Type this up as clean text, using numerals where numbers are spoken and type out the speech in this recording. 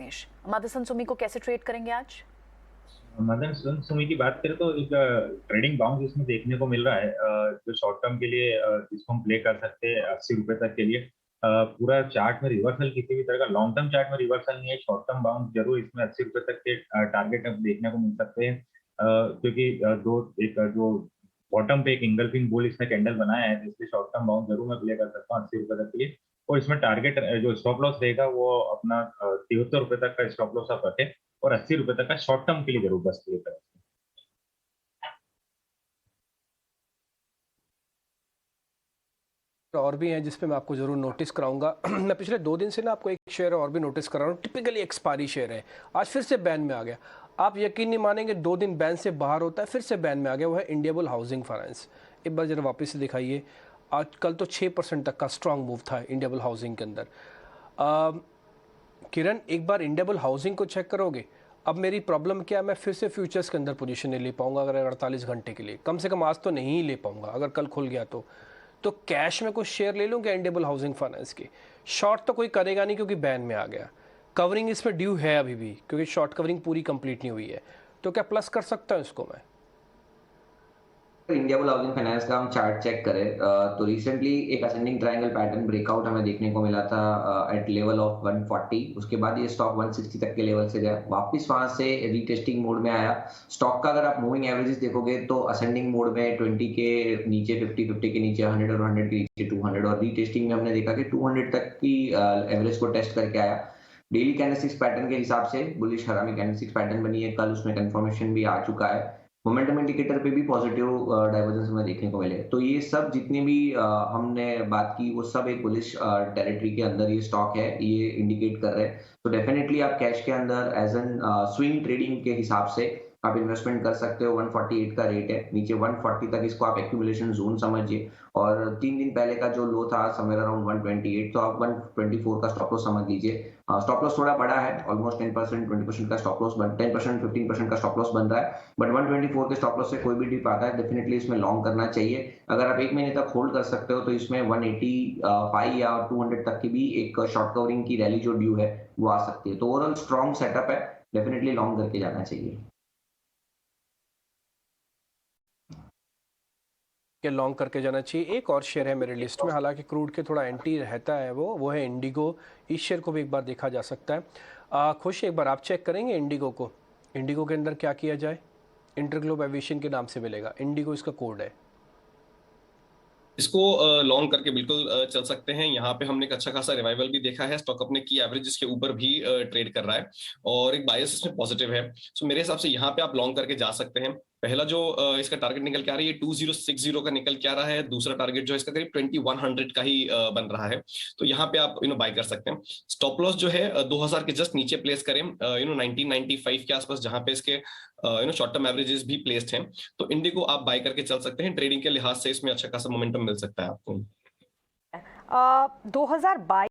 रमेश। मदरसन सुमी को कैसे ट्रेड करेंगे आज? मदन सुमी की बात करें तो एक ट्रेडिंग बाउंस इसमें देखने को मिल रहा है, जो शॉर्ट टर्म के लिए जिसको हम प्ले कर सकते हैं 80 रुपए तक के लिए। पूरा चार्ट में रिवर्सल किसी भी तरह का लॉन्ग टर्म चार्ट में रिवर्सल नहीं है, शॉर्ट टर्म बाउंस जरूर इसमें 80 रुपए तक के टारगेट अब देखने को मिल सकते हैं। क्योंकि जो बॉटम पे एक इंगल्फिंग बुल इसने कैंडल बनाया है, इसलिए शॉर्ट टर्म बाउंस जरूर मैं प्ले कर सकता हूँ 80 रुपए तक के लिए। और इसमें टारगेट जो स्टॉप लॉस रहेगा वो अपना 73 रुपए तक का स्टॉप लॉस आप रखें, और 80 रुपए तक का शॉर्ट टर्म के लिए जरूर बस प्ले करें। और भी हैं जिसपे मैं आपको जरूर नोटिस कराऊंगा। मैं पिछले 2 दिन से ना आपको एक शेयर और भी नोटिस करा रहा हूँ, टिपिकली एक्सपायरी शेयर है, आज फिर से बैन में आ गया। आप यकीन नहीं मानेंगे, 2 दिन बैन से बाहर होता है, फिर से बैन में आ गया। वो है इंडियाबुल हाउसिंग फाइनेंस। एक बार जरा वापस से दिखाइए। आज कल तो 6% तक का स्ट्रांग मूव था इंडियाबुल हाउसिंग के अंदर। किरण, एक बार इंडियाबुल हाउसिंग को चेक करोगे? अब मेरी प्रॉब्लम क्या है, मैं फिर से फ्यूचर्स के अंदर पोजीशन नहीं ले पाऊंगा अगर 48 घंटे के लिए, कम से कम आज तो नहीं ले पाऊंगा। अगर कल खुल गया तो कैश में कुछ शेयर ले लूँ क्या इंडियाबुल हाउसिंग फाइनेंस के? शॉर्ट तो कोई करेगा नहीं क्योंकि बैन में आ गया। कवरिंग इसमें ड्यू है अभी भी, क्योंकि शॉर्ट कवरिंग पूरी कंप्लीट नहीं हुई है। तो क्या प्लस कर सकता हूँ इसको मैं? इंडियाबुल हाउसिंग फाइनेंस का हम चार्ट चेक करें तो रिसेंटली एक असेंडिंग ट्रायंगल पैटर्न ब्रेकआउट हमें देखने को मिला था एट लेवल ऑफ 140। उसके बाद ये स्टॉक 160 तक के लेवल से गया, वापस वहां से रीटेस्टिंग मोड में आया। स्टॉक का अगर आप मूविंग एवरेजेस देखोगे तो असेंडिंग मोड में 20 के नीचे 50 के नीचे 100 और 100 के नीचे 200, और रीटेस्टिंग में हमने देखा कि 200 तक की एवरेज को टेस्ट करके आया। डेली कैंडलस्टिक्स पैटर्न के हिसाब से बुलिश हरामी कैंडलस्टिक्स पैटर्न बनी है, कल उसमें कंफर्मेशन भी आ चुका है। मोमेंटम इंडिकेटर पे भी पॉजिटिव डाइवर्जेंस हमें देखने को मिले। तो ये सब जितनी भी हमने बात की वो सब एक बुलिश टेरिटरी के अंदर ये स्टॉक है, ये इंडिकेट कर रहे हैं। तो डेफिनेटली आप कैश के अंदर एज एन स्विंग ट्रेडिंग के हिसाब से आप इन्वेस्टमेंट कर सकते हो। 148 का रेट है, नीचे 140 तक इसको आप एक्यूमुलेशन जोन समझिए। और 3 दिन पहले का जो लो था समवेयर अराउंड 128, तो आप 124 का स्टॉप लॉस समझ लीजिए। स्टॉप लॉस थोड़ा बड़ा है, ऑलमोस्ट 10% 20% का स्टॉप लॉस 10% 15% का स्टॉप लॉस बन रहा है, बट 124 के स्टॉप लॉस से कोई भी डिप आता है डेफिनेटली इसमें लॉन्ग करना चाहिए। अगर आप 1 महीने तक होल्ड कर सकते हो तो इसमें 185 या 200 तक की भी एक शॉर्ट कवरिंग की रैली जो ड्यू है वो आ सकती है। तो ओवरऑल स्ट्रॉन्ग सेटअप है, डेफिनेटली लॉन्ग करके जाना चाहिए। के लॉन्ग करके जाना चाहिए। एक और शेयर है मेरे लिस्ट में, हालांकि क्रूड के थोड़ा एंटी रहता है, वो है इंडिगो। इस शेयर को भी एक बार देखा जा सकता है। खुश, एक बार आप चेक करेंगे इंडिगो को? इंडिगो के अंदर क्या किया जाए? इंटरग्लोब एविएशन के नाम से मिलेगा, इंडिगो इसका कोड है। इसको लॉन्ग करके बिल्कुल चल सकते हैं। यहाँ पे हमने एक अच्छा खासा रिवाइवल भी देखा है, स्टॉक अपने की एवरेजेस के ऊपर भी ट्रेड कर रहा है और एक बायस इसमें पॉजिटिव है। सो मेरे हिसाब से यहाँ पे आप लॉन्ग करके जा सकते हैं। पहला जो इसका टारगेट निकल के आ रहा है ये 2060 का निकल के आ रहा है। दूसरा टारगेट जो है इसका करीब 2100 का ही बन रहा है। तो यहाँ पे आप बाय कर सकते हैं। स्टॉप लॉस जो है 2000 के जस्ट नीचे प्लेस करें, 1995 के आसपास, जहां पे इसके शॉर्ट टर्म एवरेजेस भी प्लेस्ड हैं। तो इंडिगो आप बाय करके चल सकते हैं। ट्रेडिंग के लिहाज से इसमें अच्छा खासा मोमेंटम मिल सकता है आपको। 2022